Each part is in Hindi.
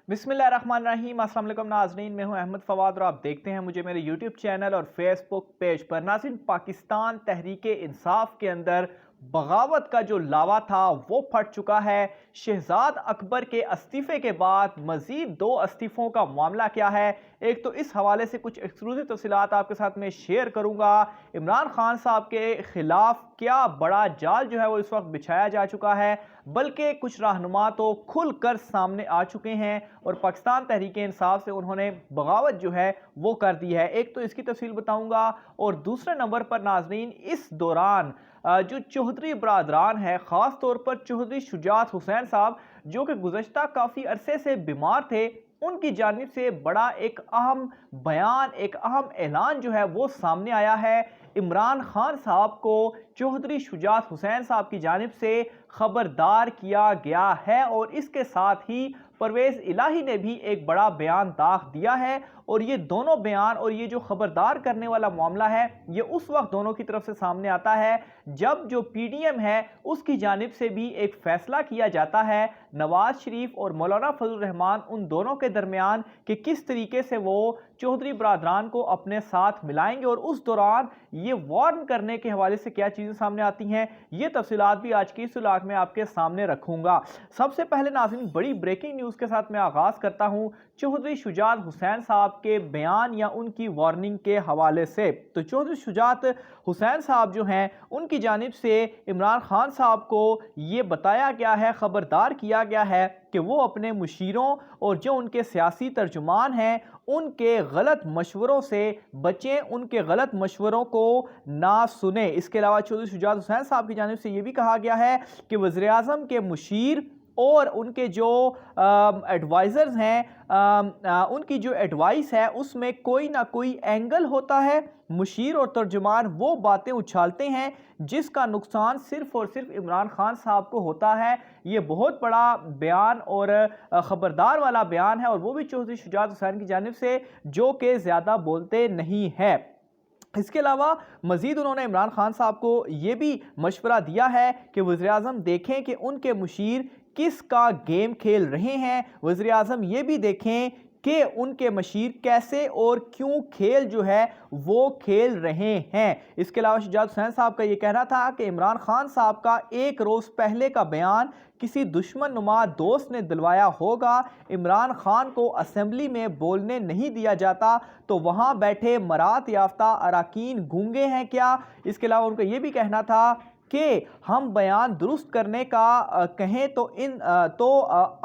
बिस्मिल्लाहिर्रहमानिर्रहीम। अस्सलाम वालेकुम नाज़रीन, मैं हूं अहमद फवाद और आप देखते हैं मुझे मेरे यूट्यूब चैनल और फेसबुक पेज पर। नाज़रीन, पाकिस्तान तहरीक इंसाफ के अंदर बगावत का जो लावा था वो फट चुका है। शहजाद अकबर के इस्तीफ़े के बाद मज़ीद 2 इस्तीफ़ों का मामला क्या है, एक तो इस हवाले से कुछ एक्सक्लूसिव तफसीलात आपके साथ में शेयर करूंगा। इमरान खान साहब के खिलाफ क्या बड़ा जाल जो है वो इस वक्त बिछाया जा चुका है, बल्कि कुछ रहनुमा तो खुलकर सामने आ चुके हैं और पाकिस्तान तहरीक इंसाफ से उन्होंने बगावत जो है वो कर दी है। एक तो इसकी तफसील बताऊंगा और दूसरे नंबर पर नाजरीन इस दौरान जो चौधरी बरादरान है, ख़ास तौर पर चौधरी शुजात हुसैन साहब जो कि गुज़श्ता काफ़ी अरसे से बीमार थे, उनकी जानिब से बड़ा एक अहम बयान, एक अहम ऐलान जो है वो सामने आया है। इमरान खान साहब को चौधरी शुजात हुसैन साहब की जानिब से खबरदार किया गया है और इसके साथ ही परवेज़ इलाही ने भी एक बड़ा बयान दाख दिया है। और ये दोनों बयान और ये जो खबरदार करने वाला मामला है, ये उस वक्त दोनों की तरफ से सामने आता है जब जो पीडीएम है उसकी जानिब से भी एक फैसला किया जाता है नवाज शरीफ और मौलाना फजल रहमान उन दोनों के दरमियान कि किस तरीके से वो चौधरी बरादरान को अपने साथ मिलाएंगे और उस दौरान ये वार्न करने के हवाले से क्या चीज़ें सामने आती हैं, ये तफसीलात भी आज की इस व्लॉग में आपके सामने रखूंगा। सबसे पहले नाज़रीन बड़ी ब्रेकिंग न्यूज़ के साथ मैं आगाज़ करता हूं चौधरी शुजात हुसैन साहब के बयान या उनकी वार्निंग के हवाले से। तो चौधरी शुजात हुसैन साहब जो हैं उनकी जानिब से इमरान खान साहब को ये बताया गया है, खबरदार किया गया है कि वो अपने मुशीरों और जो उनके सियासी तर्जुमान हैं उनके गलत मशवरों से बचें, उनके गलत मशवरों को ना सुने। इसके अलावा चौधरी शुजात हुसैन साहब की जानिब से ये भी कहा गया है कि वज़ीर आज़म के मुशीर और उनके जो एडवाइज़र्स हैं, उनकी जो एडवाइस है उसमें कोई ना कोई एंगल होता है। मुशीर और तर्जुमान वो बातें उछालते हैं जिसका नुकसान सिर्फ और सिर्फ इमरान खान साहब को होता है। ये बहुत बड़ा बयान और ख़बरदार वाला बयान है और वो भी चौधरी शुजात हुसैन की जानिब से जो कि ज़्यादा बोलते नहीं है। इसके अलावा मज़ीद उन्होंने इमरान खान साहब को ये भी मशवरा दिया है कि वज़ीर आज़म देखें कि उनके मुशीर किसका गेम खेल रहे हैं। वज़ीर आज़म ये भी देखें कि उनके मशीर कैसे और क्यों खेल जो है वो खेल रहे हैं। इसके अलावा शुजात हुसैन साहब का ये कहना था कि इमरान खान साहब का एक रोज़ पहले का बयान किसी दुश्मन नुमा दोस्त ने दिलवाया होगा। इमरान खान को असेंबली में बोलने नहीं दिया जाता तो वहाँ बैठे मरात याफ्ता अरकान गूंगे हैं क्या। इसके अलावा उनका ये भी कहना था कि हम बयान दुरुस्त करने का कहें तो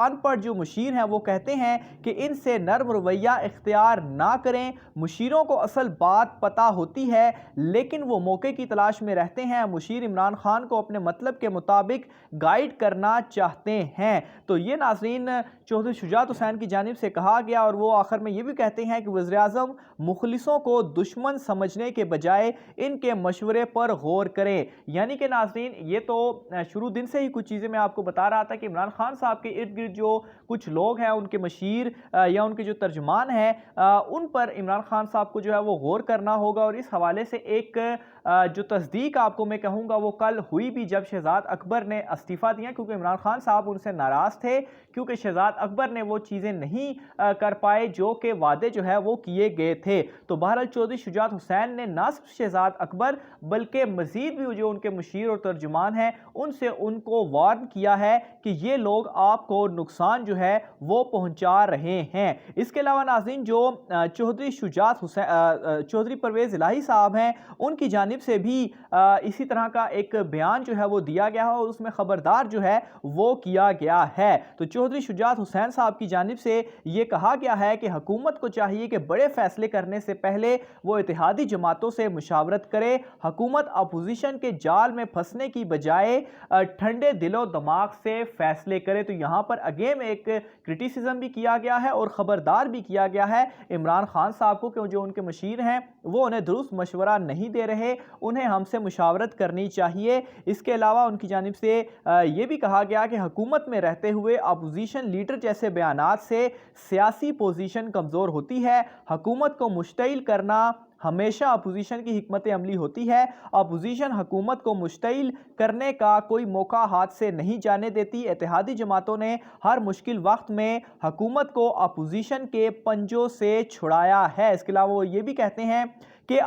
अनपढ़ जो मुशीर हैं वो कहते हैं कि इनसे नर्म रवैया इख्तियार ना करें। मुशीरों को असल बात पता होती है लेकिन वो मौके की तलाश में रहते हैं। मुशीर इमरान खान को अपने मतलब के मुताबिक गाइड करना चाहते हैं। तो ये नाज़रीन चौधरी शुजात हुसैन की जानिब से कहा गया और वो आखिर में ये भी कहते हैं कि वज़ीर आज़म मुखलिसों को दुश्मन समझने के बजाय इनके मशवरे पर गौर करें। यानी कि नाज़रीन ये तो शुरू दिन से ही कुछ चीज़ें मैं आपको बता रहा था कि इमरान खान साहब के इर्द गिर्द जो कुछ लोग हैं, उनके मशीर या उनके जो तर्जुमान हैं, उन पर इमरान खान साहब को जो है वो गौर करना होगा। और इस हवाले से एक जो तस्दीक आपको मैं कहूँगा वो कल हुई भी जब शहजाद अकबर ने इस्तीफ़ा दिया, क्योंकि इमरान खान साहब उनसे नाराज़ थे क्योंकि शहजाद अकबर ने वो चीज़ें नहीं कर पाए जो कि वादे जो है वो किए गए थे। तो बहरहाल चौधरी शुजात हुसैन ने ना सिर्फ शहजाद अकबर बल्कि मज़ीद भी जो उनके मुशीर और तर्जुमान हैं उनसे उनको वार्न किया है कि ये लोग आपको नुकसान जो है वो पहुंचा रहे हैं। इसके अलावा नाज़रीन जो चौधरी शुजात हुसैन चौधरी परवेज़ इलाही साहब हैं उनकी जानिब से भी इसी तरह का एक बयान जो है वो दिया गया है और उसमें खबरदार जो है वो किया गया है। तो चौधरी शुजात हुसैन साहब की जानिब से ये कहा गया है कि हुकूमत को चाहिए कि बड़े फैसले करने से पहले वो इत्तेहादी जमातों से मुशावरत करे। हुकूमत अपोजिशन के जाल में फंसने की बजाय ठंडे दिलो दिमाग से फैसले करे। तो यहाँ पर अगेन एक क्रिटिसिज्म भी किया गया है और ख़बरदार भी किया गया है इमरान खान साहब को कि जो उनके मशीर हैं वो उन्हें दुरुस्त मशवरा नहीं दे रहे, उन्हें हमसे मुशावरत करनी चाहिए। इसके अलावा उनकी जानिब से ये भी कहा गया कि हुकूमत में रहते हुए अपोजिशन लीडर जैसे बयानात से सियासी पोजीशन कमज़ोर होती है। हुकूमत को मुश्तिल करना हमेशा अपोजिशन की हिकमत अमली होती है। अपोजिशन हुकूमत को मुश्तिल करने का कोई मौका हाथ से नहीं जाने देती। इत्तेहादी जमातों ने हर मुश्किल वक्त में हुकूमत को अपोजिशन के पंजों से छुड़ाया है। इसके अलावा वो ये भी कहते हैं कि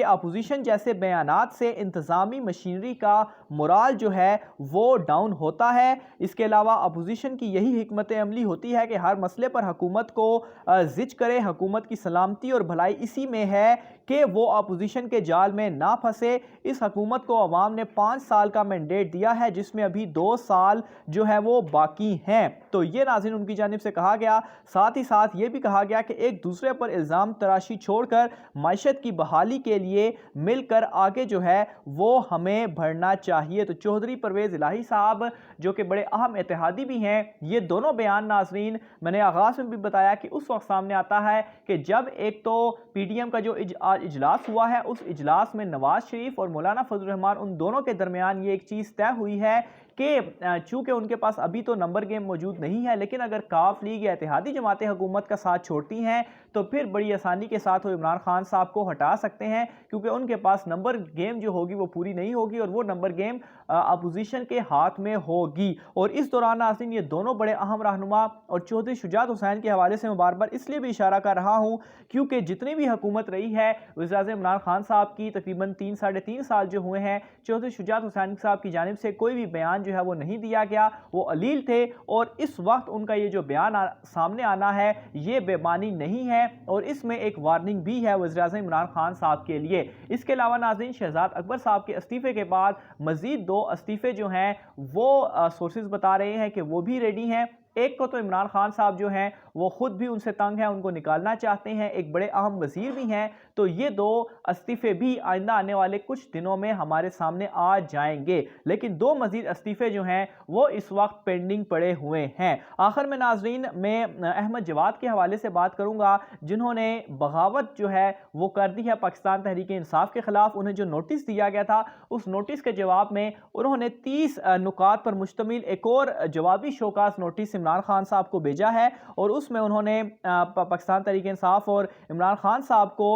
अपोजिशन जैसे बयानात से इंतज़ामी मशीनरी का मोराल जो है वो डाउन होता है। इसके अलावा अपोजिशन की यही हिकमत अमली होती है कि हर मसले पर हुकूमत को जिच करे। हुकूमत की सलामती और भलाई इसी में है कि वो अपोजिशन के जाल में ना फंसे। इस हुकूमत को अवाम ने 5 साल का मैंडेट दिया है, जिसमें अभी 2 साल जो है वो बाकी हैं। तो ये नाज़रीन उनकी जानिब से कहा गया। साथ ही साथ ये भी कहा गया कि एक दूसरे पर इल्ज़ाम तराशी छोड़कर माशत की बहाली के लिए मिलकर आगे जो है वो हमें बढ़ना चाहिए। तो चौधरी परवेज़ इलाही साहब जो कि बड़े अहम इत्तेहादी भी हैं, ये दोनों बयान नाज़रीन मैंने आगाज़ में भी बताया कि उस वक्त सामने आता है कि जब एक तो PDM का जो इजलास हुआ है, उस इजलास में नवाज शरीफ और मौलाना फजल रहमान उन दोनों के दरमियान ये एक चीज़ तय हुई है कि चूंकि उनके पास अभी तो नंबर गेम मौजूद नहीं है, लेकिन अगर काफ लीग या इत्तेहादी जमातें हुकूमत का साथ छोड़ती हैं तो फिर बड़ी आसानी के साथ वो इमरान खान साहब को हटा सकते हैं, क्योंकि उनके पास नंबर गेम जो होगी वो पूरी नहीं होगी और वो नंबर गेम अपोजिशन के हाथ में होगी। और इस दौरान नाज़रीन ये दोनों बड़े अहम रहनुमा, और चौधरी शुजात हुसैन के हवाले से मैं बार बार इसलिए भी इशारा कर रहा हूँ क्योंकि जितनी भी हुकूमत रही है वज़ीर-ए-आज़म इमरान खान साहब की तकरीबन 3-3.5 साल जो हुए हैं, चौधरी शुजात हुसैन साहब की जानिब से कोई भी बयान जो है वो नहीं दिया गया। वो अलील थे और इस वक्त उनका ये जो बयान सामने आना है ये बेमानी नहीं है, और इसमें एक वार्निंग भी है वज़ीर-ए-आज़म इमरान खान साहब के लिए। इसके अलावा नाज़रीन शहजाद अकबर साहब के इस्तीफे के बाद मजीद 2 इस्तीफे जो हैं वो सोर्सेज बता रहे हैं कि वो भी रेडी हैं। एक को तो इमरान खान साहब जो हैं वो खुद भी उनसे तंग है, उनको निकालना चाहते हैं, एक बड़े अहम वजीर भी हैं। तो ये 2 इस्तीफे भी आइंदा आने वाले कुछ दिनों में हमारे सामने आ जाएंगे, लेकिन 2 मजीद इस्तीफे जो हैं वो इस वक्त पेंडिंग पड़े हुए हैं। आखिर में नाजरीन मैं अहमद जवाद के हवाले से बात करूंगा, जिन्होंने बगावत जो है वो कर दी है पाकिस्तान तहरीक इंसाफ के खिलाफ। उन्हें जो नोटिस दिया गया था उस नोटिस के जवाब में उन्होंने 30 नुकात पर मुश्तमिल एक और जवाबी शोकास नोटिस इमरान खान साहब को भेजा है, और उसमें उन्होंने पाकिस्तान तहरीक इंसाफ और इमरान खान साहब को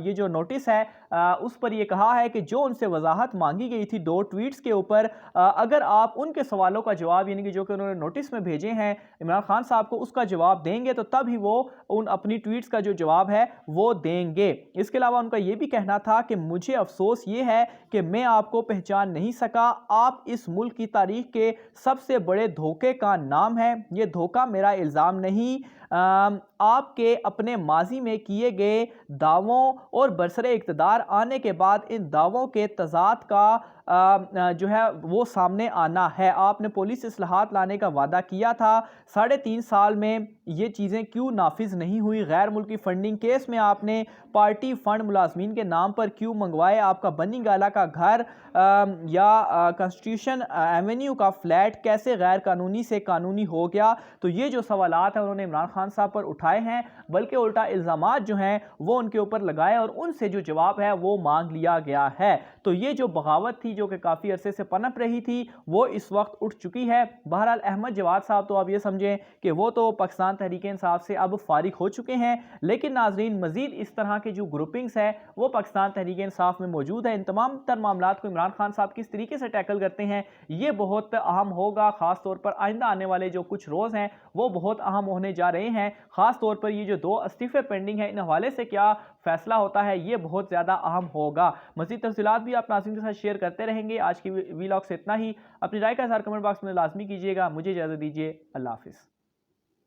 ये जो नोटिस है उस पर यह कहा है कि जो उनसे वजाहत मांगी गई थी 2 ट्वीट्स के ऊपर, अगर आप उनके सवालों का जवाब यानी कि जो कि उन्होंने नोटिस में भेजे हैं इमरान खान साहब को उसका जवाब देंगे तो तब ही वो उन अपनी ट्वीट्स का जो जवाब है वो देंगे। इसके अलावा उनका यह भी कहना था कि मुझे अफसोस ये है कि मैं आपको पहचान नहीं सका। आप इस मुल्क की तारीख के सबसे बड़े धोखे का नाम है। ये धोखा मेरा इल्ज़ाम नहीं, आपके अपने माजी में किए गए दावों और बरसरे इक़्तिदार आने के बाद इन दावों के तज़ाद का जो है वो सामने आना है। आपने पुलिस इस्लाहात लाने का वादा किया था, 3.5 साल में ये चीज़ें क्यों नाफिज नहीं हुई? गैर मुल्की फंडिंग केस में आपने पार्टी फंड मुलाजमीन के नाम पर क्यों मंगवाए? आपका बनी गाला का घर या कॉन्स्टिट्यूशन एवेन्यू का फ्लैट कैसे गैर कानूनी से कानूनी हो गया? तो ये जो सवालात हैं उन्होंने इमरान खान साहब पर उठाए हैं, बल्कि उल्टा इल्ज़ामात जो हैं वो उनके ऊपर लगाए और उनसे जो जवाब है वो मांग लिया गया है। तो ये जो बगावत थी जो कि काफ़ी अरसे से पनप रही थी वो इस वक्त उठ चुकी है। बहरहाल अहमद जवाद साहब तो आप ये समझें कि वो तो पाकिस्तान तहरीक इंसाफ से अब फारिग हो चुके हैं, लेकिन नाजरीन मजीद इस तरह के जो ग्रुपिंग्स है वो पाकिस्तान तहरीक इंसाफ में मौजूद है। इन तमाम तर मामलात को इमरान खान साहब किस तरीके से टैकल करते हैं ये बहुत अहम होगा। खास तौर पर आइंदा आने वाले जो कुछ रोज़ हैं वो बहुत अहम होने जा रहे हैं। खास तौर पर ये जो 2 इस्तीफे पेंडिंग है इन हवाले से क्या फैसला होता है ये बहुत ज़्यादा अहम होगा। मज़ीद तफसीलात भी आप नाज़रीन के साथ शेयर करते रहेंगे। आज की वीलॉग से इतना ही। अपनी राय का इज़हार कमेंट बॉक्स में लाजमी कीजिएगा। मुझे इजाज़त दीजिए। अल्लाह हाफ़िज़।